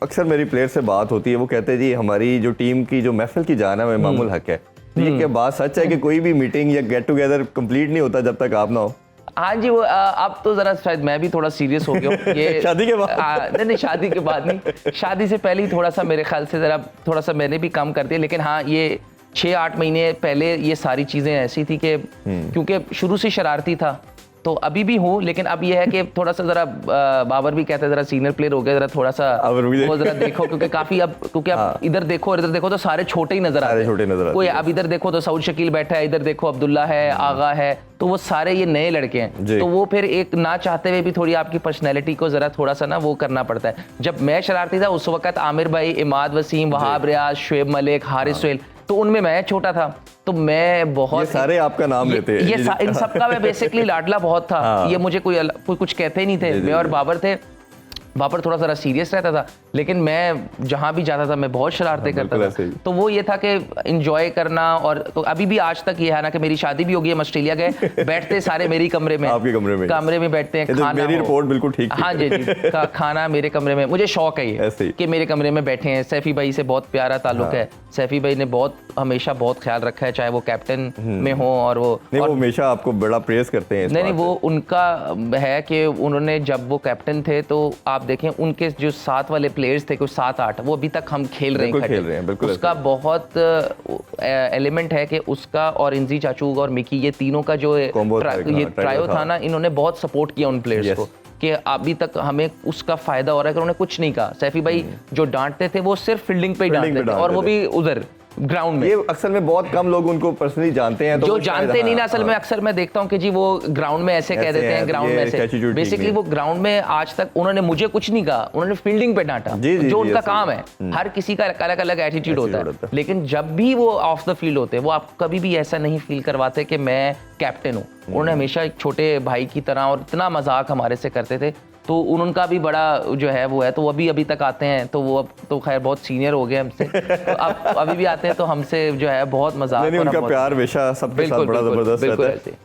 अक्सर मेरी प्लेयर से बात होती है, वो कहते हैं जी हमारी जो टीम की जो महफिल की जान है वो इमामुल हक है। ये क्या बात सच है कि कोई भी मीटिंग या गेट टुगेदर कंप्लीट नहीं होता जब तक आप ना हो? हाँ जी, वो अब तो जरा शायद मैं भी थोड़ा सीरियस हो गया हूँ ये शादी के बाद? नहीं, शादी के बाद नहीं, शादी से पहले ही थोड़ा सा मेरे ख्याल से जरा थोड़ा सा मैंने भी कम कर दिया। लेकिन हाँ, ये 6-8 महीने पहले ये सारी चीज़ें ऐसी थी कि क्योंकि शुरू से शरारती था, तो अभी भी हूँ। लेकिन अब ये है कि थोड़ा सा जरा बाबर भी कहता है जरा सीनियर प्लेयर हो गया, जरा थोड़ा सा वो जरा देखो, क्योंकि काफी अब क्योंकि आप इधर देखो और इधर देखो तो सारे छोटे ही नजर आते हैं। कोई अब इधर देखो तो सऊद शकील बैठा है, इधर देखो अब्दुल्ला है, आगा है, तो वो सारे ये नए लड़के हैं। तो वो फिर एक ना चाहते हुए भी थोड़ी आपकी पर्सनैलिटी को जरा थोड़ा सा ना वो करना पड़ता है। जब मैं शरारती था उस वक्त आमिर भाई, इमाद वसीम, वहाब रियाज, शुएब मलिक, हारिस सुहेल, तो उनमें मैं छोटा था, तो मैं बहुत ये सारे आपका नाम लेते हैं। ये इन सबका मैं बेसिकली लाडला बहुत था। ये मुझे कोई कुछ कहते ही नहीं थे। मैं और बाबर थे, बाबर थोड़ा सा सीरियस रहता था, लेकिन मैं जहां भी जाता था मैं बहुत शरारतें करता था। तो वो ये था कि एंजॉय करना। और तो अभी भी आज तक ये है ना कि मेरी शादी भी हो गई, हम ऑस्ट्रेलिया गए, बैठते सारे मेरी कमरे में, आपके कमरे में बैठते हैं, खाना, मेरी रिपोर्ट बिल्कुल ठीक थी। हाँ जी खाना मेरे कमरे में, मुझे शौक है ये कि मेरे कमरे में बैठे हैं। सैफी भाई से बहुत प्यारा ताल्लुक है, सैफी भाई ने हमेशा बहुत ख्याल रखा है, चाहे वो कैप्टन में हो और वो हमेशा आपको बड़ा प्रेज करते हैं। नहीं, वो उनका है कि उन्होंने जब वो कैप्टन थे तो आप देखें उनके जो साथ वाले प्लेयर्स थे, कुछ 7-8, वो अभी तक हम खेल रहे हैं। उसका बहुत एलिमेंट है कि उसका और इंजी चाचू और मिकी, ये तीनों का जो ये ट्रायो था ना, इन्होंने बहुत सपोर्ट किया उन प्लेयर्स को कि अभी तक हमें उसका फायदा हो रहा है कि उन्होंने कुछ नहीं कहा। सैफी भाई जो डांटते थे वो सिर्फ फील्डिंग पे ही डांटते थे, और वो भी उधर ग्राउंड में। ये अक्सर में बहुत कम लोग उनको पर्सनली जानते हैं, तो जो जानते नहीं ना असल में, अक्सर मैं देखता हूँ कि जी वो ग्राउंड में ऐसे कह देते हैं, ग्राउंड में ऐसे। बेसिकली वो ग्राउंड में आज तक उन्होंने मुझे कुछ नहीं कहा, उन्होंने फील्डिंग पे डांटा, जो उनका काम है। हर किसी का अलग अलग एटीट्यूड होता है, लेकिन जब भी वो ऑफ द फील्ड होते हैं वो आप कभी भी ऐसा नहीं फील करवाते कि मैं कैप्टन हूँ। उन्होंने हमेशा एक छोटे भाई की तरह, और इतना मजाक हमारे से करते थे, तो उनका भी बड़ा जो है वो है। तो वो अभी तक आते हैं, तो वो अब तो खैर बहुत सीनियर हो गए हमसे, तो अब अभी भी आते हैं तो हमसे जो है बहुत मजाक, उनका प्यार हमेशा सबके साथ बड़ा जबरदस्त रहता है।